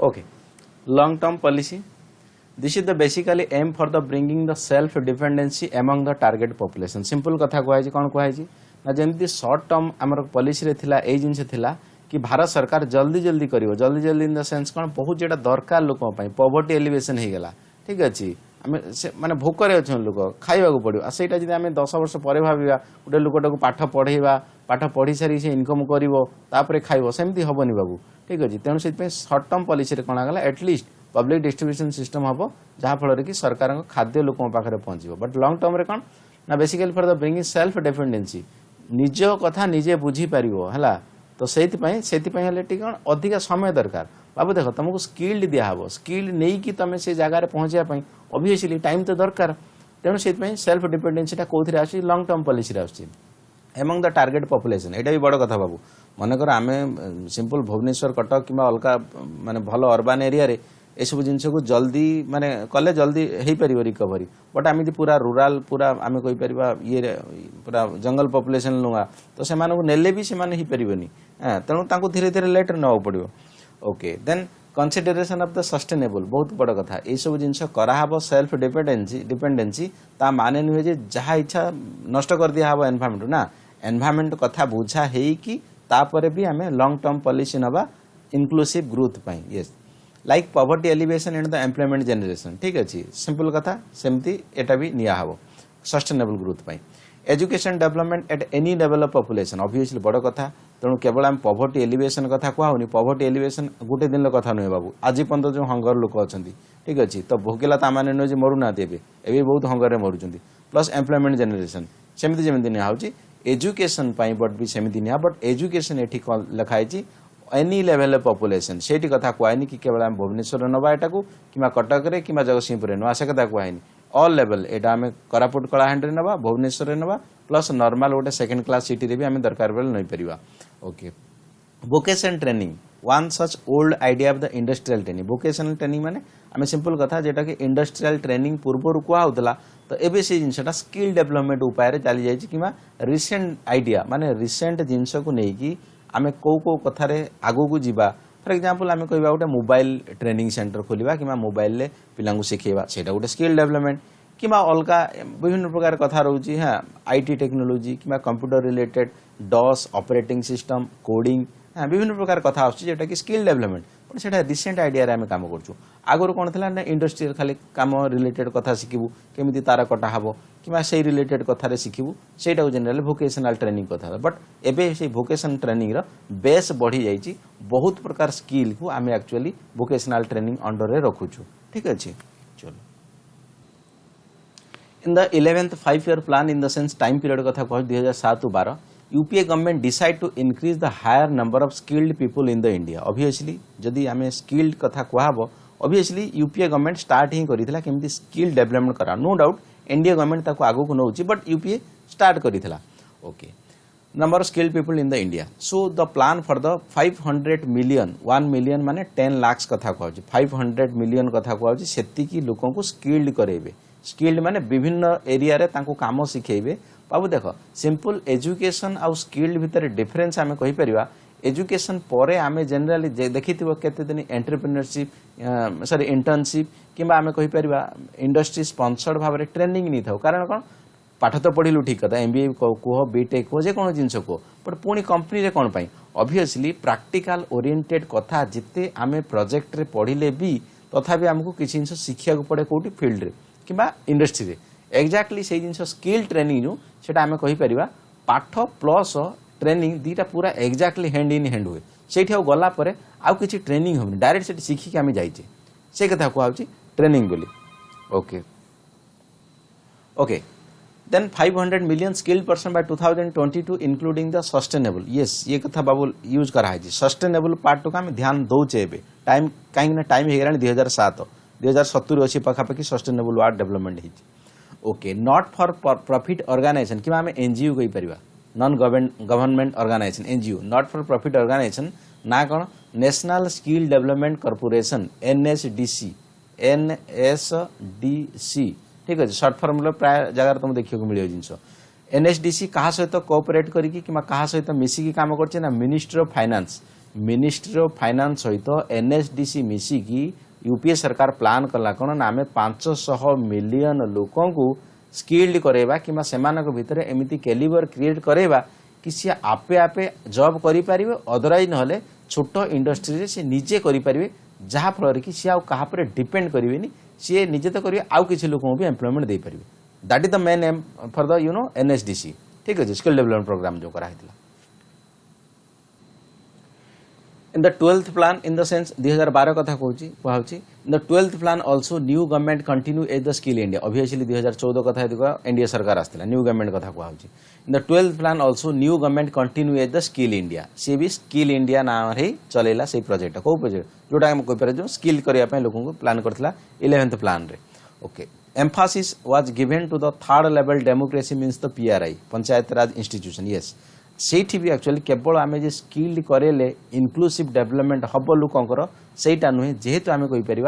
Okay, long term policy. This is the basically aim for the bringing the self dependency among the target population. Simple कथा कहै कौन कहै ना जमी short term आमर policy रे थिला ए जिनस थिला कि भारत सरकार जल्दी जल्दी करिवो जल्दी जल्दी इन द सेंस कौन बहुत जेटा दरकार लोक पॉवर्टी एलिवेशन हो गला ठीक अच्छे आम माने भोकरे अच्छा लोक खाइबा पड़ो सेटा जब आम 10 वर्ष पर भाविया गोटे लोकटा पाठ पढ़ेवा पाठ पढ़ी सारी से इनकम कर खाइब सेमती हेनी बाबू ठीक अच्छे तेणु से सर्ट टर्म पॉलिसी रे कौन गला एटलिस्ट पब्लिक डिस्ट्रीब्यूशन सिस्टम हम जहाँफल कि सरकार खाद्य लोक पाखे पहुँचो बट लंग टर्म रे कौन ना basically for the bringing self dependency निज कथा निजे बुझीपर है तो से कौन अधिक समय दरकार बाबू देख तुमको स्किल्ड दिहब स्किल्ड नहीं कि तुम से जगार पहुँचापी ऑब्वियसली टाइम तो दरकार तेणु से सेल्फ डिपेंडेंसीटा कौन आस लंग टर्म पॉलिसी आसूँ एमंग द टार्गेट पॉपुलेशन यहाँ भी बड़ कथा बाबू मनकर आम सिंपल भुवनेश्वर कटक कि अलग माने भल अर्बान एरिया रे ए सब जिनस को जल्दी माने कले जल्दी हो पार रिकवरी बट आम पूरा रूराल पूरा आम कहीपर ये पूरा जंगल पॉपुलेशन लुआ तो से नेले भी से हो पारनि तेणु धीरे धीरे लेट ना पड़ो okay then consideration of the sustainable बहुत बड़ कथा ये सब जिनस कराहब सेल्फ डिपेंडेंसी ता माने नुहे जे जहाँ इच्छा नष्ट कर दिया हम एनवायरमेंट ना एनवायरमेंट कथा बुझा है तापर भी आम लंग टर्म पॉलिसी नवा inclusive growth pi yes like poverty alleviation and the employment generation ठीक अच्छे सिंपल कथा सेमती एटा भी निया हबो sustainable growth pi education development at any level of population obviously बड़ कथा तेणु केवल आम पॉवर्टी एलिवेशन कथा कहूनी पॉवर्टी एलिवेशन गोटे दिन कथा नुहे बाबू आज पर्यटन जो हंगर लोक अच्छा ठीक अच्छे तो भोकिला ताने नुहे मरुना एवं बहुत हंगर मरुँच प्लस एम्प्लॉयमेंट जनरेशन सेमती जमी निया एजुकेशन बट भी सेमती निया बट एजुकेशन ये लिखाई एनी लेवल पॉपुलेशन से कथा कहनी कि केवल आम भुवनेश्वर नवा एटा को कि कटक कि जगतसिंहपुर नुआ से कथा कहनी ऑल लेवल एटा आम कोरापुट कलाहांडी नवा भुवनेश्वर नवा प्लस नॉर्मल गोटे सेकेंड क्लास सिटी रे भी आम दरकार बेले नहीं पारिबा okay vocation training one such old idea of the industrial training vocational training माने आम सिंपल कथा जेटा कि इंडस्ट्रियल ट्रेनिंग पूर्व कहला तो एबे से जिनसटा स्किल डेवलपमेंट उपाय चली जाइए कि रिसेंट आइडिया माने रिसेंट जिनस को लेकिन आम कौ कथार आगू को जीवा फॉर एग्जांपल आम कह गोटे मोबाइल ट्रेनिंग सेंटर खोलिबा कि मोबाइल पिला शिखेबा सेटा गोटे स्किल डेवलपमेंट कि अलग विभिन्न प्रकार कथा रोचे हाँ आईटी टेक्नोलोजी कि computer related DOS operating system coding हाँ विभिन्न प्रकार कथा आसटा कि स्किल डेवलपमेंट बट से रिसेंट आइडिया आम काम करूँ आगुरी कौन थी ना इंडस्ट्रियल खाली काम रिलेटेड कथा शिखबू केमी तार कटा हम कि से रिलेटेड कथार शिखबू से जेनेल भोकेशनल ट्रेनिंग कथा बट एबे से भोकेशनल ट्रेनिंग बेस बढ़ी जाइए बहुत प्रकार स्किल को आम एक्चुअली भोकेशनल ट्रेनिंग अंडर रखुचु ठीक अच्छे चलो in the 11th 5-year plan in the sense time period कथा कह 2007-12 UPA government decide to increase the higher number of skilled people in the India obviously जदि आम स्किल्ड कथा कहब ऑब्वियसली यूपीए गवर्नमेंट स्टार्ट ही करथिला केमती स्किल डेवलपमेंट करा नो डाउट एनडीए गवर्नमेंट ताको आगो को नौची बट यूपीए स्टार्ट करथिला okay number of skilled people in the India so the plan for the 500 million 1 million माने 10 लाख कथा कहूँ 500 मिलियन कथा कहूँ सेतिकी लोकों को स्किल्ड करेबे स्किल्ड माने विभिन्न एरिया रे तांको काम सिखेबे बाबू देख सिंपल एजुकेशन आउ स्किल्ड भितर डिफरेन्स आम कहीपर एजुकेशन परे आम जेनेराली देखी केते दिन एंटरप्रेन्योरशिप सॉरी इंटर्नशिप कि आम कहीपर इंडस्ट्री स्पॉन्सर्ड भाव में ट्रेनिंग नहीं था कारण कौन पाठ तो पढ़लु ठीक कथा एमबीए कह बीटेक कह जेको जिनस कह बट पुणी कंपनी रे कौन पाई ऑब्वियसली प्रैक्टिकल ओरिएंटेड कथा जिते आम प्रोजेक्ट रे पढ़ले भी तथापि आमको किसी जिन शिखा पड़े कौटी फील्ड रे कि इंडस्ट्री रे एक्जाक्टली से जिन स्किल ट्रेनिंग जो सेटा आम कहीपर पाठ प्लस ट्रेनिंग दीटा पूरा एक्जाक्टली हैंड इन हैंड हुए से गला आउ किसी ट्रेनिंग होनी डायरेक्ट से शिखिक आम जाइए से कथा कहूँ ट्रेनिंग बोली okay okay then 500 million skilled person by 2022 including the sustainable yes ये कथा बाबू यूज कराई सस्टेनेबल पार्ट को आम ध्यान दौचे ए टाइम कहीं टाइम हो गला 2007 अच्छी पाखापाखि सस्टेनेबल वार्ड development okay not for profit organization कि आम एनजीओ कहीपर non government organization NGO not for profit organization ना कौन national skill development corporation NSDC ठीक अच्छे सर्ट फर्म प्राय जगह तुम देखा मिले जिनस एनएसडीसी क्या सहित कोऑपरेट करी सहित मिसिकी काम कर ministry of finance ministry of finance सहित एनएसडीसी मिसिकी यूपीए सरकार प्लान कला कौन ना आम 500 मिलियन लोकों को स्किल्ड करेबा कि सेमानक भितर एमिति कैलिबर क्रिएट करेबा कि सी आपे आपे जॉब करि परिबे अदरवाइज नहले छोट इंडस्ट्री रे से निजे करि परिबे जहा फल कि सी कहा पर डिपेंड करेनि सी निजे तो करेंगे आउ किसी लोगों भी एम्प्लॉयमेंट दे पारे that is the main aim for the NSDC ठीक अच्छे स्किल डेवलपमेंट प्रोग्राम जो कराई in the 12th plan in the sense 2012 कथा कहूँ in the 12th plan also new government continue as the Skill India obviously 2014 कथा NDA सरकार आसला new government कथा कहूँ in the 12th plan also new government continue as the Skill India सी भी Skill India नाम ही चलेला से प्रोजेक्ट कौ प्रोजेक्ट जोटा आम कहीपर स्किल करने लोक प्लान करता 11th प्लान रे okay emphasis was given to the 3rd level democracy means the PRI panchayat raj institution yes सेठी भी एक्चुअली केवल आम जो स्किल्ड करेले इनक्लूसिव डेवलपमेंट हम लोकंर सेटा नुहे जेहेतु आम कहीपर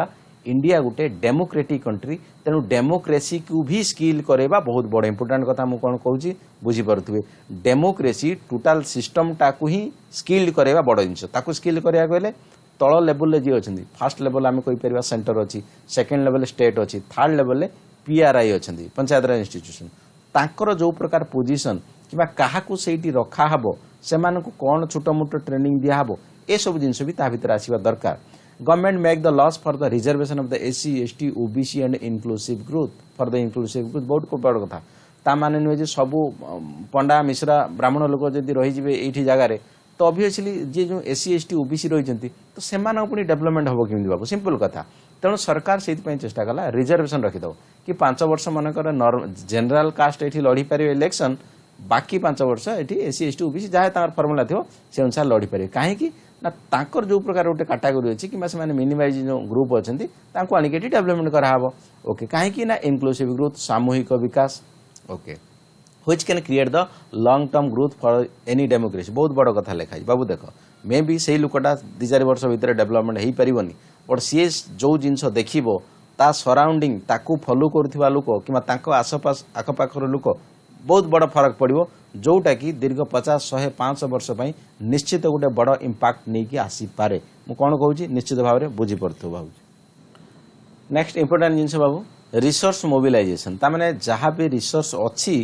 इंडिया गोटे डेमोक्रेटिक कंट्री तेणु डेमोक्रेसी को भी स्किल करेबा बहुत बड़ इंपोर्टेंट कथा मुझे कौन कहूँ बुझीपे डेमोक्रेसी टोटाल सिस्टम टाकू ही स्किल्ड करेबा बड़ जिन ताकू स्किल करा गले तल लेवल जी अच्छा फास्ट लेवल आम कहीपर सेंटर अच्छी सेकेंड लेवल स्टेट अच्छी 3rd लेवल पीआरआई अच्छा पंचायत राज इंस्टीट्यूशन तांकर जो प्रकार पोजिशन कि क्या रखा हब से कौन छोट मोट ट्रेनिंग दिहब ए सब जिन भी भितर आसवा दरकार government make the loss for the reservation of the SC ST OBC and inclusive growth for the inclusive growth बहुत बड़ कथा ता माने नुहे जे सबू पंडा मिश्रा ब्राह्मण लोक जदि रही ये जगार तो ऑब्वियसली जी जो एससी एसटी ओबीसी रही तो से पुणी डेवलपमेंट हम केमी बाबू सिंपल कथा तेणु सरकार से चेष्टा कला रिजर्वेशन रखिद कि 5 वर्ष मनकर जनरल कास्ट ये लड़ी पारे इलेक्शन बाकी 5 वर्ष ये एससी एसटी ओबीसी जहाँ फर्मुला थी से अनुसार लड़ी पारे कहीं ना तांकर जो प्रकार गोटे कैटेगोरी अच्छी कि मिनिमाइज जो ग्रुप अच्छा आनिक डेवलपमेंट कराब ओके कहीं ना इनक्लूसिव ग्रोथ सामूहिक विकास okay which can create the long term growth for any democracy बहुत बड़ कथा लिखाई बाबू देख मे भी से लोकटा 2-4 वर्ष भितर डेवलपमेंट हो पारनि बट सी जो जिन देखो ता सराउंडिंग ताकू फॉलो करुवा लोक कि आसपास आखपाखर लोक बहुत बड़ फरक पड़ो जोटा कि दीर्घ 50-100-500 वर्ष निश्चित गोटे बड़ इंपैक्ट नहीं कि आसीपे मुझे कौन कहूँ निश्चित भाव में बुझीपड़ भाव नेक्स्ट इंपोर्टेंट जिन बाबू रिसोर्स मोबिलाइजेशन ताने जहाँ भी रिसोर्स अच्छी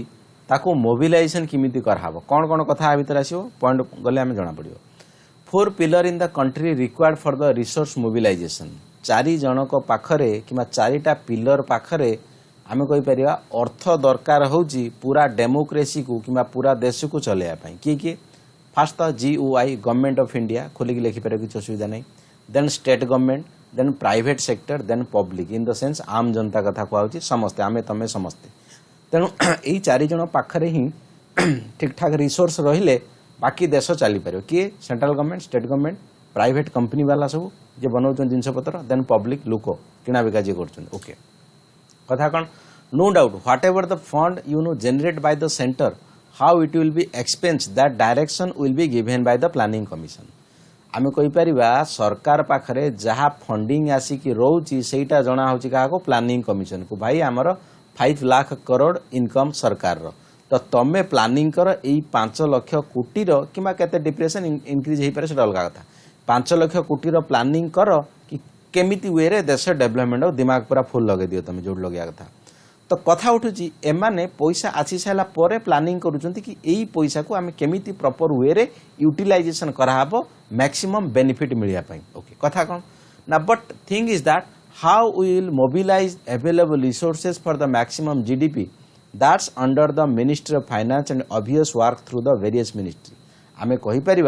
ताको मोबिलाइजेशन किमिति कराहब कौन कौन कथा भितर आसो पॉइंट गले आम जना पड़ो 4 pillar in the country required for the resource mobilisation 4 जनक पाखरे कि 4टा पिलर पाखरे आम कहीपर अर्थ दरकार होची पूरा डेमोक्रेसी को कि पूरा देश को चलैया किए किए फास्ट तो GOI गवर्नमेंट ऑफ इंडिया खोलिक लिखिपार किसी असुविधा नहीं then state government then private sector then public in the sense आम जनता कथा कहूँ समस्ते आमे तमे समस्ते तेणु यही 4 जन पाखरे ही ठीक ठाक रिसोर्स रहिले बाकी देश चली पार किए central government state government private company वाला सब जे बनाऊँ जिनपतर देन पब्लिक लोक किना बिका जी कर ओके कथा कौन no doubt whatever the fund generate by the centre how it will be expense that direction will be given by the planning commission आम कहीपर सरकार पाखरे जहाँ फंडिंग आसिक रोची सेटा जना हो क्या प्लानिंग कमिशन को भाई आमर 5 लाख करोड़ इनकम सरकार तो तमें प्लानिंग कर यही 5 लाख कोटीर कि डिप्रेशन इनक्रीज हो पारे से अलग कथा 5 लाख कोटीर प्लानिंग कर कि केमिति वे रे देश डेवलपमेंट दिमाग पूरा फुल लगे दियो तुम जो लगे कथा तो कथा उठुची एमाने पैसा आसी सारा पर प्लानिंग करुचंती कि यही पैसा को आम केमिति प्रॉपर वे रे यूटिलाइजेशन कराहब मैक्सिमम बेनिफिट मिलिया पई ओके कथा कौन ना but thing is that how we will mobilise available resources for the maximum GDP that's under the ministry of finance and obvious work through the various ministry आम कहीपर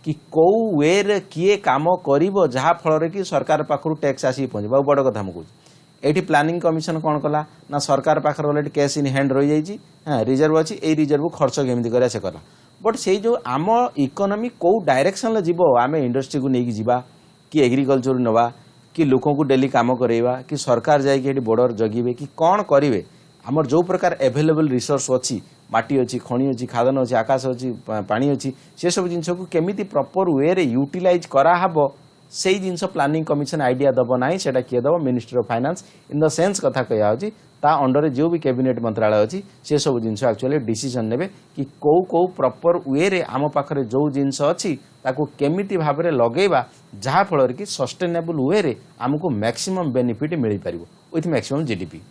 कि कौ वे रे किए काम करिवो जहा फल कि सरकार पाखरु टैक्स आसी पहुँचे बहुत बड़ कथा मुझे एठी प्लानिंग कमिशन कौन कला ना सरकार पाखर ऑलरेडी कैश इन हैंड रही जाइए हाँ रिजर्व अच्छी यही रिजर्व खर्च केमी करा से कला बट से जो आम इकोनॉमी कौ डायरेक्शन जीव आम इंडस्ट्री को लेकिन जावा कि एग्रीकल्चर नवा कि लोकों को डेली काम करेवा कि सरकार जाइए बॉर्डर जगिबे कि कौन करेंगे आमर जो प्रकार एवेलेबल रिसोर्स अच्छी माटी अच्छी खणी अच्छी खादन अच्छी आकाश अच्छी पानी अच्छी से सब जिन को केमिति प्रॉपर वे रे यूटिलाइज कराहब से जिन प्लानिंग कमिशन आइडिया दब ना से किए दब ministry of finance in the sense कथा कह ता अंडर जो भी कैबिनेट मंत्रालय अच्छी से सब जिन एक्चुअली डिसीजन नेबे कि कौ प्रॉपर वे रे आम पाखरे जो जिनस अच्छी ताकू केमिति भाव में लगेबा जहा फल कि सस्टेनेबल वे रे आमको मैक्सिमम बेनिफिट मिल पार विथ मैक्सिमम जीडीपी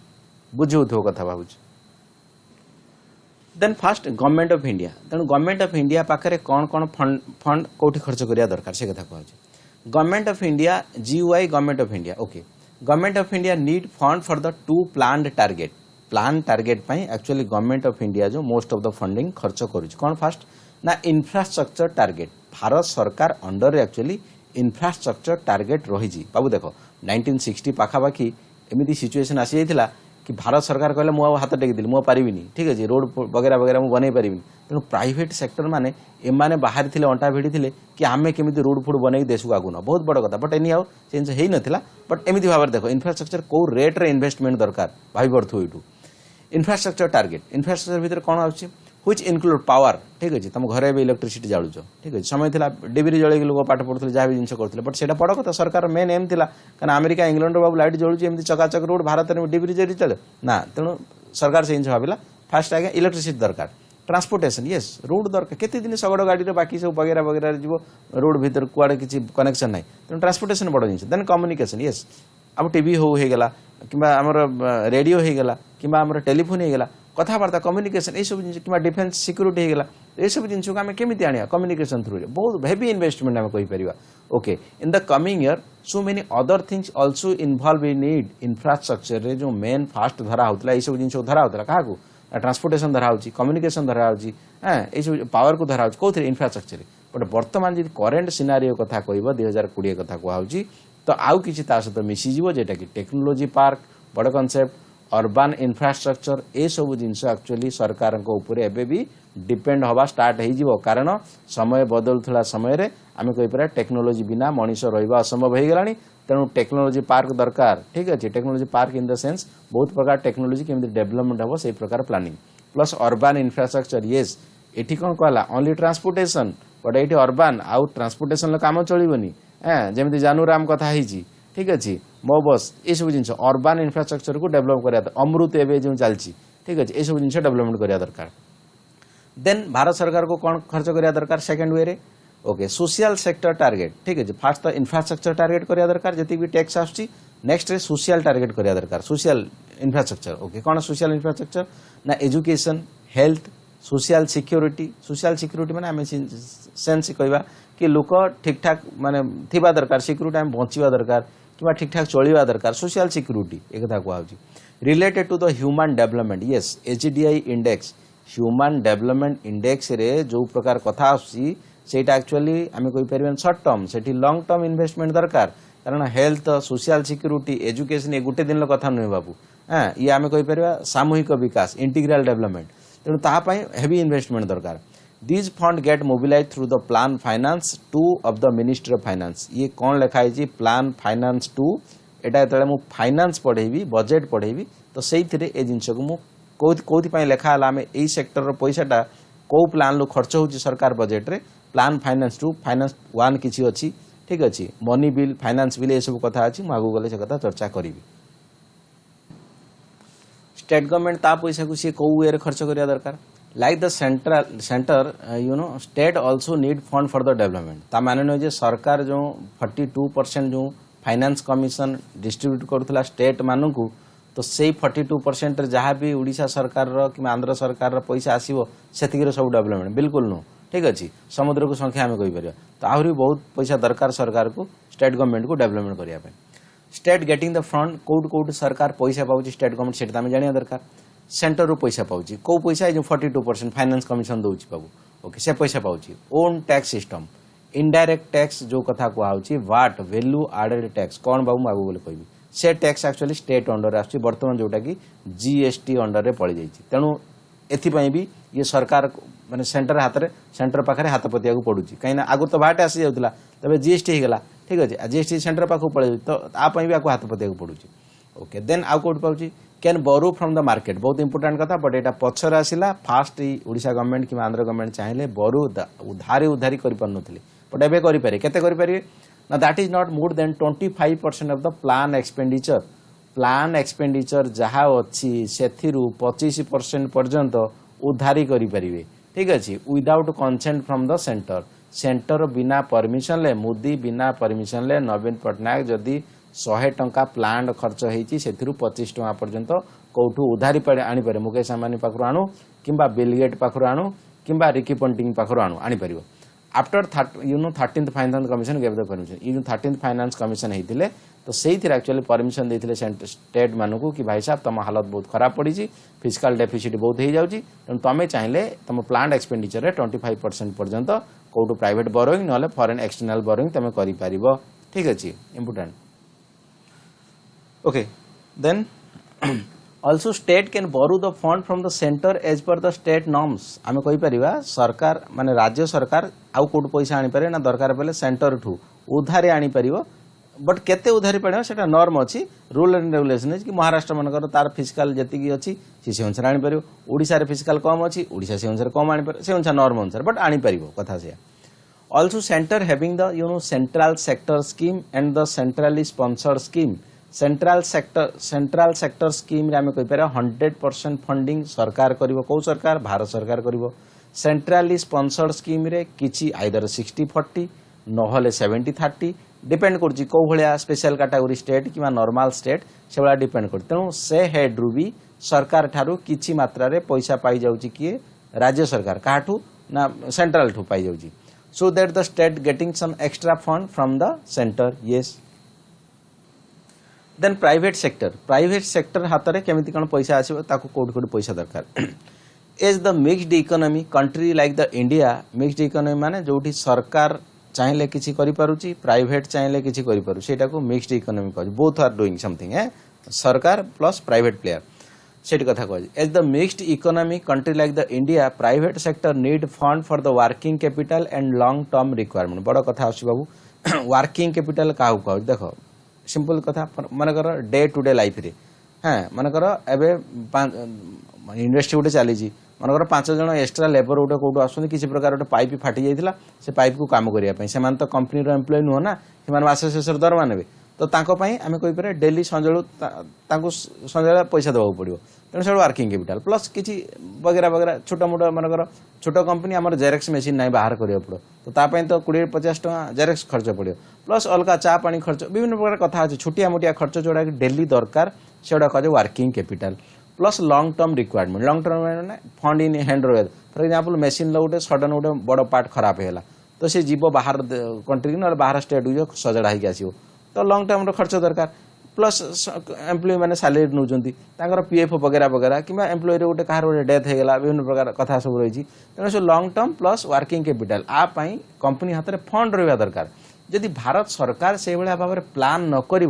बुझे कथा भावुँ then first government of India तेणु गवर्नमेंट ऑफ इंडिया पाखे कौन कौन फंड फंड कौटी खर्च करिया दरकार से कथा कहूँ government of India GUI government of India okay government of India need fund for the two planned target plan target actually government of India जो मोस्ट ऑफ द फंडिंग खर्च करुच्च कौन फास्ट ना इंफ्रास्ट्रक्चर टारगेट भारत सरकार under actually infrastructure target रही बाबू देख 1960 पाखापाखि एमती situation आसी जाइथिला कि भारत सरकार कहले मु हाथ टेकिदेली मु पारिबिनी ठीक है रोड वगैरह वगैरह मु बनै पारिबिनी तेणु प्राइवेट सेक्टर माने एमाने बाहर थिले अंटा भिड़ी थिले कि आमे केमिति रोड फुड बनै देश को आगुन बहुत बड़ कथा बट एनी हाउ चेंज हेई नथिला बट एमिति भाबर देखो इंफ्रास्ट्रक्चर को रेट रे इन्वेस्टमेंट दरकार भाई बर्थु इटू इंफ्रास्ट्रक्चर टारगेट इंफ्रास्ट्रक्चर भीतर कौन आउची व्हिच इनक्लूड पावर ठीक है तुम घरे भी इलेक्ट्रिसिटी जालुच ठीक है समय थिला डिबिरी जळे लोक पाठ पढ़ुଥିଲେ जहाँ भी जिनस करते बट सेटा बड़ कथा सरकार मेन एम थिला कारण अमेरिका इंग्लैंड बाबू लाइट जळुची एमती चकाचक रोड भारत में डिबिरी जरी चले ना तेणु सरकार से जिन भाविला फास्ट आगे इलेक्ट्रिसिटी दरकार ट्रांसपोर्टेशन यस रोड दरकार केते दिन शगड़ गाड़ी बाकी सब वगैरह वगैरह जीव रोड भीतर कुआड़े किसी कनेक्शन ना तेणु ट्रांसपोर्टेशन बड़ जिन देन कम्युनिकेशन यस आम टीवी होगला कि रेडियो होगला कि टेलीफोन होगला कथबार्ता कम्युनिकेशन ये सब जिन कि डिफेन्स सिक्यूरीटी होगला ये सब जिन को आम केमी आने कम्युनिकेशन थ्रू बहुत हेवी इन्वेस्टमेंट आम कहीपर okay in the coming year so many other things also involve in need infrastructure रे जो मेन फास्ट धरा होता है सब जिन धरा होता क्या ट्रांसपोर्टेशन धरा हो कम्युनिकेशन धरा हो सब पावर को धरा हो कौन इंफ्रास्ट्रक्चर बट बर्तमान जी करेन्ट सिनारियो कथा कह 2020 कथा कहूँ तो आउ कि सहित मिसीज जेटा कि टेक्नोलोजी पार्क बड़ कनसेप्ट अर्बान इंफ्रास्ट्रक्चर ए सब जिनस एक्चुअली सरकार भी डिपेंड हवा स्टार्ट हो कारण समय बदलुला समय आम कहीपर टेक्नोलोजी बिना मनीष रहा असंभव हो गला तेणु टेक्नोलोजी पार्क दरकार ठीक अच्छे technology park in the sense बहुत प्रकार टेक्नोलोजी केमती डेवलपमेंट हम से प्रकार planning plus urban infrastructure yes ये कौन कहला ओनली ट्रांसपोर्टेशन बट ये अर्बान आउ ट्रांसपोर्टेशन काम चलनी जमी जानुराम कथा ठीक अच्छे मो बस ये सब जिन अर्बान इंफ्रास्ट्रक्चर को डेवलप करा अमृत एवं जो चलती ठीक अच्छे ये सब जिन डेवलपमेंट करा दरकार देन भारत सरकार को कौन खर्च करा दरकार सेकेंड वे रे ओके सोशल सेक्टर टारगेट ठीक है फास्ट तो इंफ्रास्ट्रक्चर टारगेट करा दरकार जी भी टैक्स आसुची नेक्स्ट रे सोशल टारगेट करा दरकार सोशल इंफ्रास्ट्रक्चर ओके कौन सोशल इंफ्रास्ट्रक्चर ना एजुकेशन हेल्थ सोशल सिक्योरिटी माने आम सेन्स कहवा कि लोक ठीक ठाक माने थिबा दरकार सिक्योरिटी आम बंचवा दरकार कि ठीक ठाक चलवा दरकार सोशल सिक्योरिटी एक कथा कहूँ related to the human development yes HDI index human development index रे जो प्रकार कथा आसी सेटा एक्चुअली आम कहीपर सर्ट टर्म से लंग टर्म इन्वेस्टमेंट दरकार कारण हेल्थ सोशल सिक्योरिटी एजुकेशन ये गोटे दिन कथा नुहे बाबू हाँ ये आम कहीपर सामूहिक विकास इंटीग्राल डेवलपमेंट तेणु तापाई हेवी इन्वेस्टमेंट दरकार these fund get mobilise through the plan finance 2 of the ministry of finance ये कौन लिखाई प्लान फाइनान्स 2 एटा जो फाइनान्स पढ़ेबी बजेट पढ़ेबी तो से जिनस को कौन लिखा आम यही सेक्टर पैसाटा कौ प्लान खर्च हो सरकार बजेट रे प्लान फाइनान्स 2 फाइनान्स 1 किसी अच्छी ठीक अच्छे मनी बिल फाइनान्स बिल ये सब कथा अच्छी आगू गले से कथा चर्चा करी स्टेट गवर्नमेंट ता पैसा को सी कौ वे खर्च करिया दरकार like the centre state also need fund for the development ता माने न जे सरकार जो 42% जो फाइनान्स कमिशन डिस्ट्रीब्यूट करूला स्टेट मानू तो से 42% जहाँ भी ओडिशा सरकार कि आंध्र सरकार पैसा आसो से सब डेवलपमेंट बिल्कुल नुह ठीक अच्छे समुद्र को संख्या आम कहीपर तो आहरी बहुत पैसा दरकार सरकार को स्टेट गवर्नमेंट को डेवलपमेंट करने state getting the fund Kaut सरकार पैसा पाँच स्टेट गवर्नमेंट से जाना दरकार सेंटर रू पैसा पाँच कौ पैसा जो 42% फाइनान्स कमिशन दौर बाबू ओके से पैसा पाँच own tax system indirect tax जो कथा कहूँ वाट वैल्यू एडेड टैक्स कौन बाबू आगू बोले कह से टैक्स एक्चुअली स्टेट अंडर आस बर्तमान जोटा कि जीएसटी अंडर रे पड़ जाइए तेणु एथपाई भी ये सरकार माने सेंटर हाथ में सेंटर पाखे हाथ पतिया पड़ू कहीं आगु तो भाटे आसी जाऊला तबे जीएसटी होगा ठीक अच्छे जीएसटी सेंटर पाखक पड़े तो आप हाथ पतिया पड़ू ओके देन आउ कौट पाँच can borrow from the market बहुत इंपोर्टेंट कथा बट यहाँ पचर आसला फास्ट ओडिशा गवर्नमेंट कि आंध्र गवर्नमेंट चाहिए बोरो उधारी कर बट एवं करें केते करें ना that is not more than 25% of the plan expenditure plan expenditure जहाँ अच्छी से 25% पर्यंत उधारी करें ठीक अच्छे without consent from the centre centre बिना परमिशन ले मोदी बिना परमिशन ले नवीन पट्टनायक जदि 100 टंका प्लांट खर्च होती से 25 टंका पर्यंत कौटू उधारी आनीपर मुकेश अंबानी पाखु आणु किंबा बिलगेट पाखु आणु किंबा रिकी पंटिंग पाखु आणु आनीपर after 13th finance commission gave the permission ये 13th फाइनान्स कमिशन होते तो से एक्चुअली परमिशन देते स्टेट मानू कि भाई साहब तुम हालत बहुत खराब पड़ी फिजिकल डेफिसिट बहुत हो जाऊँगी तेणु तुम चाहिए तुम प्लांट एक्सपेंडिचर 25% पर्यंत कौटू प्राइवेट बोरोइंग ना फॉरेन एक्सटर्नल बोरोइंग तुम कर ठीक अच्छे important okay then also state can borrow the fund from the center as per the state norms आमे कहि परिबा सरकार माने राज्य सरकार आउ कोट पैसा आनी पारे ना दरकार पले सेंटर ठू उधारे आनी परिबो बट केते उधारी पड़े सेटा नॉर्म अछि रूल एंड रेगुलेशन अछि कि महाराष्ट्र मनकर तार फिजिकल जति की अछि से अनुसार आनी परिबो ओडिसा रे फिजिकल कम अछि ओडिसा से अनुसार कम आनी पारे से अनुसार नॉर्म अनुसार बट आनी परिबो कथा से also center having the central sector scheme and the centrally sponsored scheme central sector scheme रे आमे कहि पारे 100% फंडिंग सरकार करिवो को सरकार भारत सरकार करिवो सेंट्रली स्पॉन्सर्ड स्कीम रे किछि आइदर 60-40 नहले 70-30 डिपेंड करछि को भलिया स्पेशल कैटेगरी स्टेट किबा नॉर्मल स्टेट से भलिया डिपेंड कर तेणु से हेड रु भी सरकार ठारू किछि मात्रा रे पैसा पाई जाउछि कि राज्य सरकार काठू ना सेंट्रल ठू पाई जाउछि so that the state getting some extra fund from the centre yes then private sector हाथ में केमिति कौन पैसा आसो ताको कोड कोड पैसा दरकार as the mixed economy country like the India mixed economy माने जोठी सरकार चाहिले किछि करि पारुची प्राइवेट चाहिले किछि करि पारु सेटा को मिक्स्ड इकोनॉमी कहै बोथ आर डूइंग समथिंग है सरकार प्लस प्राइवेट प्लेयर सेट कथा कहै as the mixed economy country like the India private sector need fund for the working capital and long term requirement बड़ कथा आसी बाबू वर्किंग कैपिटल काहू कहै देखो सिंपल कथा मनकर डे टू डे लाइफ रे हाँ मनकर एबे इंडस्ट्री गोटे चली मनकर 5 जन एक्स्ट्रा लेबर गोटे कौटू आसुन किसी प्रकार गोटे पाइप फाटी जाइला से पाइप को काम करने से कंपनी एम्प्लॉय नुह ना से मास शेष दरमा ने तो आम कहीपर डेली संजू संजला पैसा देवा पड़ो तेणु सब वर्किंग कैपिटल प्लस किसी वगैरह वगैरह छोट मोट मनकर छोट कंपनी आम जेरेक्स मेसीन ना बाहर करा पड़ो तो तापाई तो 20-50 टका जेरेक्स खर्च पड़ो प्लस अलग चा पानी खर्च विभिन्न प्रकार कथा अच्छे छोटिया मोटिया खर्च जोड़ा डेली दरकार से कहे working capital plus long term requirement long term मैंने फंड इन हैंड रहा फॉर एग्जांपल मेसीन गोटे सडन गोटे बड़ पार्ट खराब है तो सी जीव बाहर कंट्री ना बाहर स्टेट सजड़ा होगी आसो तो लॉन्ग टर्म खर्च दरकार प्लस एम्प्लॉय मैंने सैलरी नौकर पीएफ वगैरह वगैरह कि एम्प्लॉय गोटे कहार गोटे डेथ होगा विभिन्न प्रकार कथा सब रही तेणु से long term plus working capital आपाई कंपनी हाथ में फंड रहा दरकार जदि भारत सरकार से भाव में प्लान न कर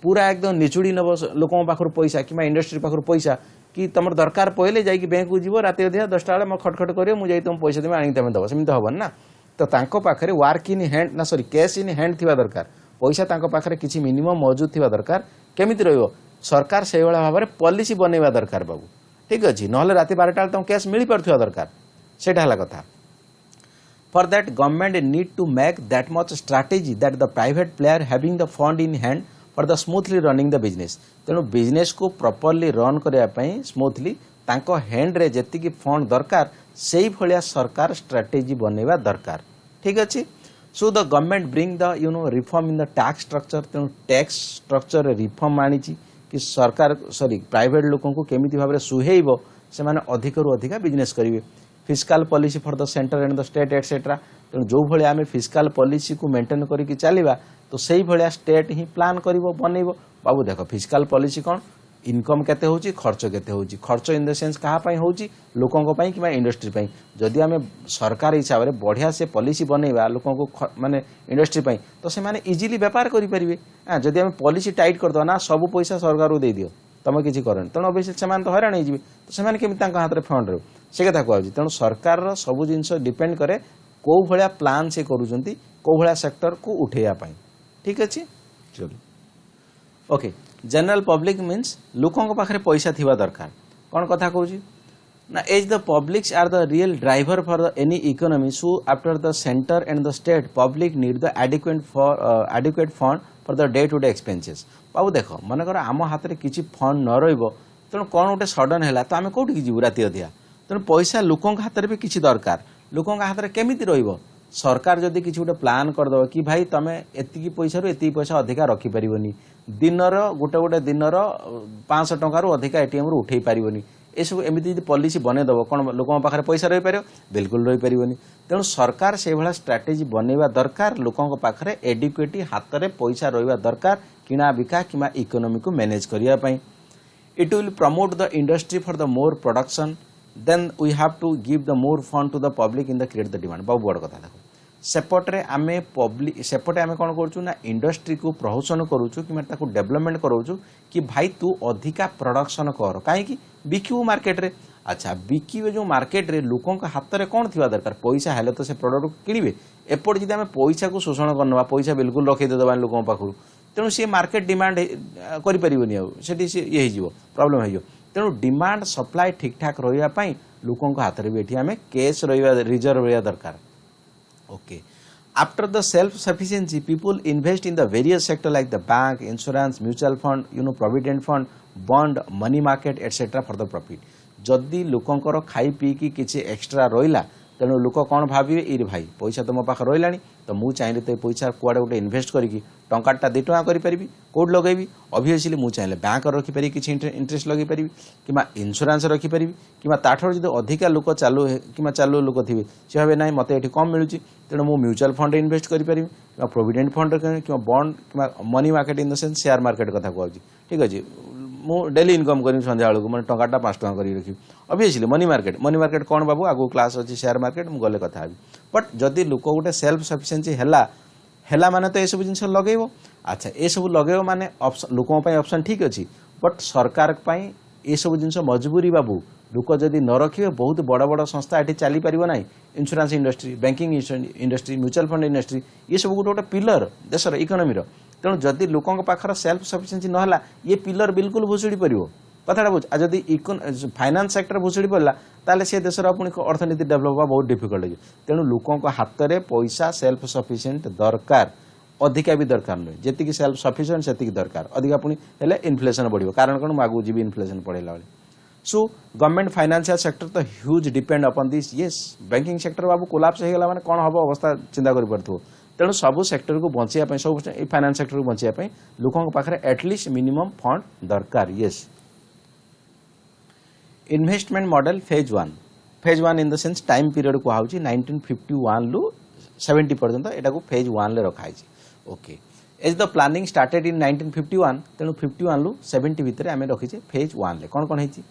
पूरा एकदम निचुड़ी नब लोकों पाखर पैसा कि इंडस्ट्री पाखर पैसा कि तुम दरकार पहले जाकि बैंक को जीव राति 10टा बेले मैं खटखट कर मुझे तुम पैसा देवी आनी तुम दब सेमती हेन ना तो पाखे वर्क इन हैंड ना सॉरी कैश इन हैंड थी दरकार पैसा पाखे किसी मिनिमम मौजूद थी दरकार केमिति रहिबो सरकार से भाव में पॉलिसी बनैबा दरकार बाबू ठीक अच्छे ना राति 12टा तुम कैश मिल पार्थिबा दरकार सेटा हला कथा for that government need to make that much strategy that the private player having the fund in hand for the smoothly running the business तेणु बिजनेस को प्रॉपर्ली रन करने स्मूथली तांको हैंड रे जेतिकी फंड दरकार से भलिया सरकार स्ट्रैटेजी बनैबा दरकार ठीक अच्छे so the government bring the reform in the tax structure तेणु टैक्स स्ट्रक्चर रिफॉर्म आनी कि सरकार सॉरी प्राइवेट लोकों को केमिति भाव में सुहेइबो से माने अधिक रु अधिक बिजनेस करेंगे फिस्काल policy for the centre and the state etcetera तेणु जो भाई आम फिस्काल पॉलिसी को मेंटेन करके चलवा तो से भाया स्टेट ही प्लान कर बनइब बाबू देख फिस्काल पॉलिसी कौन इनकम केते होची खर्च केते होची खर्च इन द सेंस कहा पई होची लोकों पई कि इंडस्ट्री पई जदि आम सरकार हिसाब से बढ़िया से पॉलिसी बनइबा लोकों को माने इंडस्ट्री पई तो से माने इजीली व्यापार करि परिबे जदि आम पॉलिसी टाइट कर दो ना सब पैसा सरकार को दे दियो तुम किसी करनी तेणु अवश्य से हईराण हो तो से हाथ में फंड रो से कथा कहूँ तेणु सरकार सब जिनस डिपेंड करे कौ भाया प्लान से करुँच कौ भाया सेक्टर को उठेवाई ठीक अच्छे चलो ओके जनरल पब्लिक मीन्स लोकों पाखे पैसा थिबा दरकार कौन कथा कहूँ Now, as the publics are the real driver for any economy, so after the center and the state, public need the adequate fund for the day-to-day expenses. बाबू देख मनकर आम हाथ में किसी फंड न रही तेणु कौन गोटे सडन है तो आम कौट जीव राति अधिया तेणु पैसा लोकों हाथ में भी किसी दरकार लोकों हाथ में केमी रही सरकार जदि किसी गोटे प्लान करदेव कि भाई तुम एति पैसा रू एति पैसा अधिका रखिपारनी दिनर गोटे गोटे दिनर 500 टंकार अधिका एटीएम रू उठे पारनी एसबू एमती पॉलिसी बनईदेव कौन लोकों पाखे पैसा रही पार बिल्कुल रही पारनी तेणु सरकार से भाया स्ट्राटेजी बनवा दरकार लोकों पाखे एडिक्वेट हाथ में पैसा रहा दरकार किना बिका कि इकोनॉमी को मैनेज करने it will promote the industry for the more production then we have to give the more fund to the public in the create the demand बहुत बड़ कथा देखो सेपटे आम पब्लिक सेपटे आम कौन करूँ ना इंडस्ट्री को प्रोत्साहन करूँ कि डेवलपमेंट करूँ कि भाई तू अधिका प्रोडक्शन कर कहीं बिकू मार्केट रे अच्छा बिकिबे जो मार्केट रे लोकों का हाथ में कौन थी दरकार पैसा हेल्ले तो से प्रोडक्ट किणवे एपटे जब आम पैसा को शोषण करना पैसा बिल्कुल रखीदेवा लोकों पाखु तेणु सी मार्केट डिमांड करें ये प्रोब्लेम हो तेणु डिमांड सप्लाई ठीक ठाक रही लोकों हाथ में भी आम कैश रिजर्व रहा दरकार okay after the self sufficiency people invest in the various sector like the bank insurance mutual fund provident fund bond money market etcetera for the profit जदि लोकंकर खाई पीकी किसी एक्सट्रा रहा तेणु लोक कौन भावे ये भाई पैसा तो मो पाखे रहा तो मुझे चाहिए तो पैसा कुआड़े गोटे इन्वेस्ट करी टंकाटा 2 टଙ୍କା करी कौट लगेबी ऑब्वियसली मुझे चाहिए बैंक रखिपारी किसी इंटरेस्ट लगे पारी कि इंश्योरेंस रखिपारी कि ताठर जो अधिका लोक चालू कि चालू लोक थे सी भावे ना मत ये कम मिलूँ तेणु मुझे म्यूचुअल फंड इन्वेस्ट करी कि प्रोविडेंट फंड कि बॉन्ड कि money market in the sense share market कथा कहूँ ठीक अच्छे मु डेली इनकम करी संध्या बेलू मैंने टंकाटा 5 टଙ୍କା कर रखी ऑब्वियसली मनी मार्केट कौन बाबू आगू क्लास अच्छी शेयर मार्केट मुझे गले कथा बट जदि लोक गोटे सेल्फ सफिशिएंसी है माने तो यू जिन लगे अच्छा ये सब लगे माने लोकों ऑप्शन ठीक अच्छी बट सरकार ये सब जिन मजबूरी बाबू लोक जदि न रखिए बहुत बड़ बड़ संस्था ये चली पार ना insurance industry banking industry mutual fund industry ये सब गोटे गोटे पिलर देशर इकोनॉमी तेणु जदि लोकों पाखर सेल्फ सफिशिएंसी ना ये पिलर बिल्कुल भुशुड़ी पार कथाटा बुझ आ जदि फाइनान्स सेक्टर भुशुड़ी पड़ा ताले से देशर पुणी अर्थनीति डेभलप बहुत डिफिकल्ट हो तेणु लोकों हाथ में पैसा सेल्फ सफिशिएंट दरकार अधिका भी दरकार नुहे जी सेल्फ सफिशिएंट से दरकार अधिका पुणी हेले इन्फ्लेशन बढ़ियो कारण कौन आगू जी इन्फ्लेशन पढ़ेला बेले सो गवर्नमेंट फाइनेंशियल सेक्टर तो huge depend upon this yes banking sector Babu collapse हो गला माने कौन हम अवस्था चिंता कर पार्थो तेणु सब सेक्टर को बचाई सब फाइनेंस सेक्टर को बचाई लोकों पाखे एटलिस्ट मिनिमम फंड दरकार yes investment model phase 1 in the sense time period कहा 1951 रु 70 पर्यंत एटा को फेज 1 ले रखाई okay as the planning started in 1951 तेणु 51 रु 70 भितर आम रखीचे फेज 1 ले कौन होती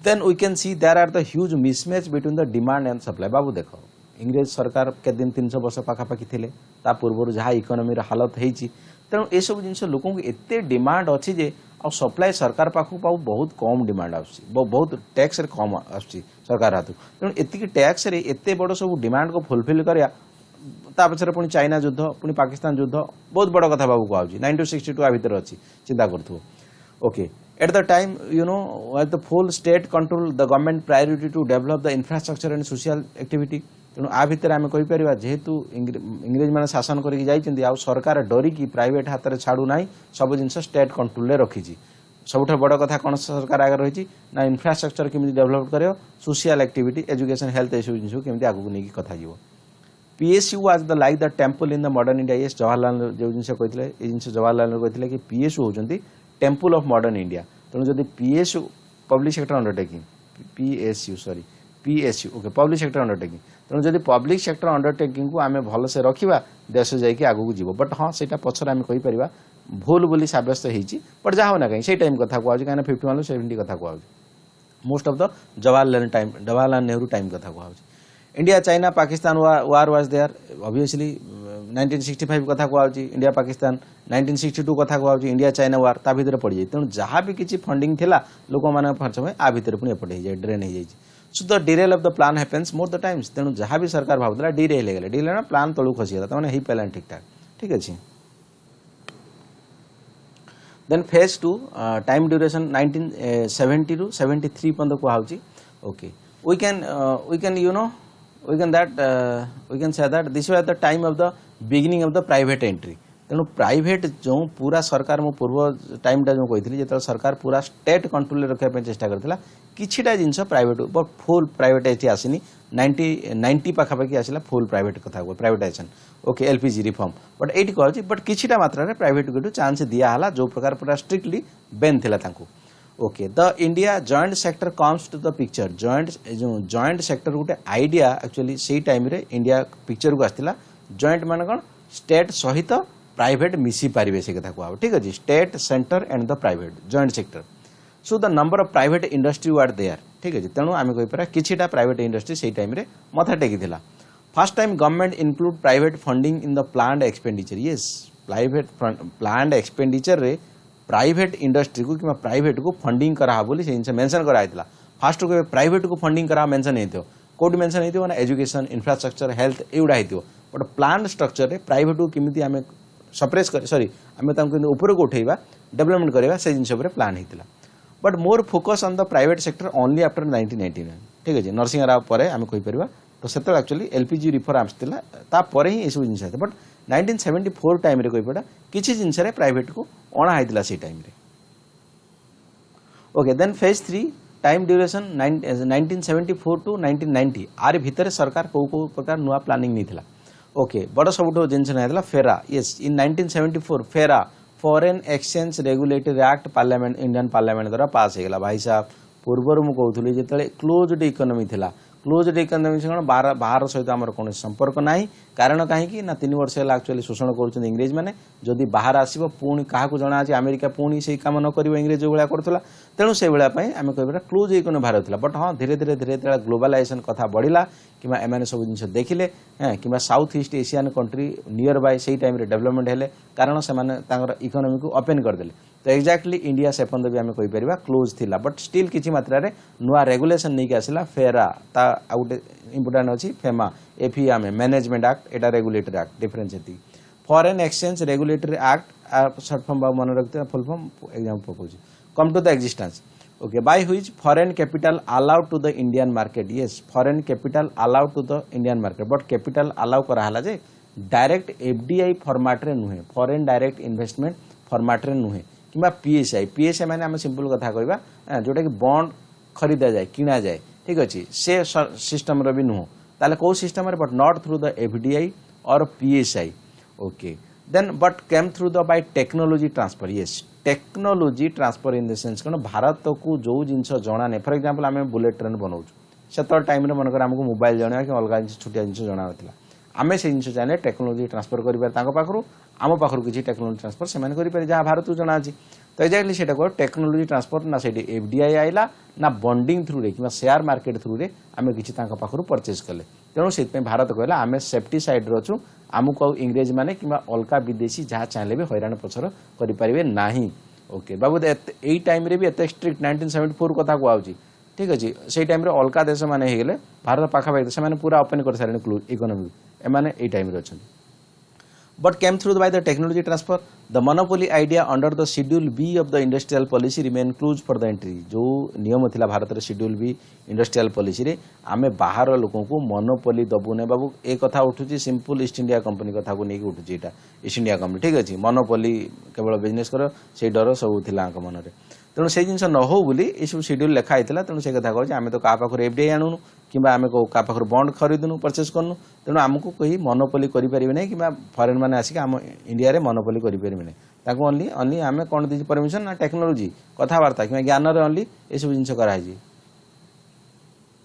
then we can see there are the huge mismatch between the demand and supply बाबू देख इंग्रेज सरकार के दिन 300 वर्ष पाखापाखि थे पूर्व जहाँ इकोनॉमी हालत होती तेणु ये सब जिन लोक एत डिमांड अच्छी जे आ सप्लाई सरकार पाखु बहुत कम डिमांड बहुत टैक्स रे कम आसुची सरकार हाथ तेणु एतिकी टैक्स रे एते बड़ सब डिमांड को फुलफिल करिया ता पछरे पुणी चाइना युद्ध पुणी पाकिस्तान युद्ध बहुत बड़ कथा बाबू कहूँ 1962 भितर अच्छी चिंता करूँ okay at the time at the full state control the government priority to develop the infrastructure and social activity तेणु आ भितर आम कहीपर जेहेतु इंग्रेज मैंने शासन कर सरकार डरिकी प्राइवेट हाथ में छाड़ू ना सब जिन स्टेट कंट्रोल रखी सबुठ बड़ कथा कौन सरकार आगे रही ना इंफ्रास्ट्रक्चर केमी डेवलप कर सोशल एक्टिविटी एजुकेशन हेल्थ यू जिन केमी आगू नहीं कथा PSU was the like the temple in the modern India ये जवाहरलाल जो जिन कहते ये जिन जवाहरलाल कहते कि PSU होती टेम्पल ऑफ मॉडर्न इंडिया तेणु जब PSU public sector undertaking PSU okay public sector undertaking तेणु जब पब्लिक सेक्टर अंडरटेकिंग को आम भलसे रखा देश जाकि आगू जीव बट हाँ से पचर आम कहीपर भूल बोली सब्यस्त होती बट जहाँ होना कहीं टाइम कथा कहूँ कहीं 51 ରୁ 70 कथा कहूँ most of the Jawaharlal Nehru time कथा कहूँ India China Pakistan war was there obviously 1965 कथा कहूँ इंडिया पाकिस्तान 1962 कथा कहूँ इंडिया चाइना वार ता भितर पड़ जाए तेणु जहाँ भी किसी फंडिंग थिला लोक मान खर्च में आ भितर पुणी एपटे हो जाए ड्रेन हो जाए so the Daryl of the plan happens more the times तेणु जहाँ भी सरकार भावुला डिरेल हो गला डिरेल प्लान तलू खसीगला तो हो पारानी ठीक ठाक ठीक अच्छे देन फेज 2 टाइम ड्यूरेशन 1970 ରୁ 73 पर्यंत कहूँ Okay, we can you know we can say that this was the time of the beginning of the private entry. तेणु प्राइवेट जो पूरा सरकार मो पूर्व टाइम टा जो कही जो सरकार पूरा स्टेट कंट्रोल रखा चेष्टा करता किछिटा जिनस प्राइवेट बट फुल प्राइवेटाइज आसनी 90 पाखापाखि आसला फुल प्राइवेट कथा privatisation okay LPG reform but eighty कहूँ बट किछिटा मात्रा रे प्राइवेट को चांस दिया जो प्रकार पूरा स्ट्रिक्टली बैन थिला तांको okay the India joint sector comes to the picture joint sector गोटे आइडिया एक्चुअली से टाइम रे इंडिया पिक्चर को आसला जॉइंट मान कौन स्टेट सहित प्राइवेट मिसी पारे से कथा कहब ठीक अच्छे state centre and the private joint sector so the number of private industry were there ठीक अच्छे तेणु आम कहीपर किछिटा प्राइवेट इंडस्ट्री से टाइम रे मथा टेकी first time government include private funding in the planned expenditure yes private planned expenditure रे प्राइवेट इंडस्ट्री को कि प्राइवेट को फंडिंग करा बोली से मेंशन कराइला फास्ट को प्राइवेट को फंडिंग करा मेंशन होइतो कोड मेंशन होइतो ना एजुकेशन इंफ्रास्ट्रक्चर हेल्थ एउडा होइतो बट प्लान स्ट्रक्चर रे प्राइवेट को किमिति आमे सप्रेस कर सॉरी आमे तांको ऊपर को उठेबा डेवलपमेंट करबा से जिनस ऊपर प्लान होइतिला but more focus on the private sector only after 1999 ठीक है नरसिंह राव पर आमे कहि परबा तो सेते एक्चुअली एलपीजी रिफॉर्म आस्तिला ता परे ही एसु जिनस बट 1974 टाइम रे कहि पडा किछि जिनस रे प्राइवेट को अणा होइतिला से टाइम रे okay then phase 3 time duration 1974 to 1990 आर भितर सरकार को प्रकार नुआ प्लानिंग नहीं थिला ओके बड़ सबुठ जिनस ना फेरा यस इन 1974 फेरा foreign exchange regulatory act parliament Indian parliament द्वारा पास होगा भाई साहब पूर्वर मु कहूली जो क्लोज्ड इकोनॉमी थिला क्लोज्ड इकोनॉमी से कौन बाहर सहित आम कौन संपर्क ना कारण कहीं ना 3 वर्ष है एक्चुअली शोषण कर इंग्रेज मैंने जदि बाहर आसो पुणी क्या जना आज अमेरिका पुणी से काम न कर इंग्रेज जो भाया करूला तेणु से भाई आम कह क्लोज इकोनॉमी भारत था बट हाँ धीरे धीरे धीरे धीरे ग्लोबलाइजेशन कथा बढ़ला कि एम सब जिन देखिले कि south east Asian country near by से टाइम डेवलपमेंट हेले कारण से इकोनॉमी को ओपन करदे तो एक्जाक्टली इंडिया से पर्यंत भी आम कहीपर क्लोज थिला बट स्टिल किसी मात्रा रे नुआ रेगुलेशन नहीं कि आसला फेरा ता गोटे इंपोर्टाट अच्छी फेमा एफिआमे मैनेजमेंट एक्ट एटा रेगुलेटरी एक्ट डिफरेंस ये foreign exchange regulatory act short form मन रखते फुल फॉर्म एग्जाम पकाउछि come to the existence okay by which foreign capital allowed to the Indian market yes foreign capital allowed to the Indian market but capital allow कराला जे direct FDI format रे नुहे foreign direct investment format रे नुहे कि PSI माने आम simple कथा कहवा जोटा कि बॉन्ड खरीदा जाए किना जाए ठीक अच्छे से सिस्टम भी नुह ताले कौ system but not through the FDI और PSI okay then but came through the by technology transfer yes technology transfer in the sense कौन भारत को जो जिन जना नहीं फॉर एग्जांपल आम बुलेट ट्रेन बनाऊँ से टाइम मनकर आमको मोबाइल जना कि अलग जिन छोटिया जिन जना ना आम से जिन चाहिए टेक्नोलॉजी ट्रांसफर कर आम पाखर किसी टेक्नोलॉजी ट्रांसफर से करें जहाँ भारत को जना अच्छी तो एक्जाक्टली से टेक्नोलॉजी ट्रांसफर ना से एफडीआई आइला ना बॉन्डिंग थ्रू रे कि शेयर मार्केट थ्रू रे आम किसी पाखर परचेज कले तेणु से भारत कहला आम सेफ्टी साइड रु आमको इंग्रेज मैंने कि अलग विदेशी जहाँ चाहिए भी हैरान पछर करें ना ओके बाबू यही टाइम रे भी एत स्ट्रिक्ट 1974 कथा कहूँ ठीक अच्छे से टाइम अलग देश मैंने भारत पाखापाखि से पूरा ओपन कर सारे इकोनॉमी एमाने ए टाइम रे अच्छा but came through by the technology transfer the monopoly idea under the schedule B of the industrial policy remain closed for the entry जो नियम थिला भारत रे schedule B industrial policy रे आमे बाहर लोकों को मोनोपोली दबु ने बाबू ए कथा उठुची सिंपल ईस्ट इंडिया कंपनी कथा को नेकी उठुची एटा ईस्ट इंडिया कंपनी ठीक अछि मोनोपोली केवल बिजनेस करो से डर सब थिला आंक मन रे तेणु से जिन न हो बोली ये सब शेड्यूल लिखा होता तेणु से कथा कहे आम तो क्या पाखर एफडीआई आणुनु कि आम क्या पाखर बॉन्ड खरीदनु परचेज करनु तेणु आमको कहीं मोनोपोली करें ना कि फरेन मैंने आसिक आम इंडिया रे मोनोपोली करें ना ओनली आम कौन दी परमिशन ना टेक्नोलॉजी कथबार्ता कि ज्ञान ओनली ये सब जिन कराई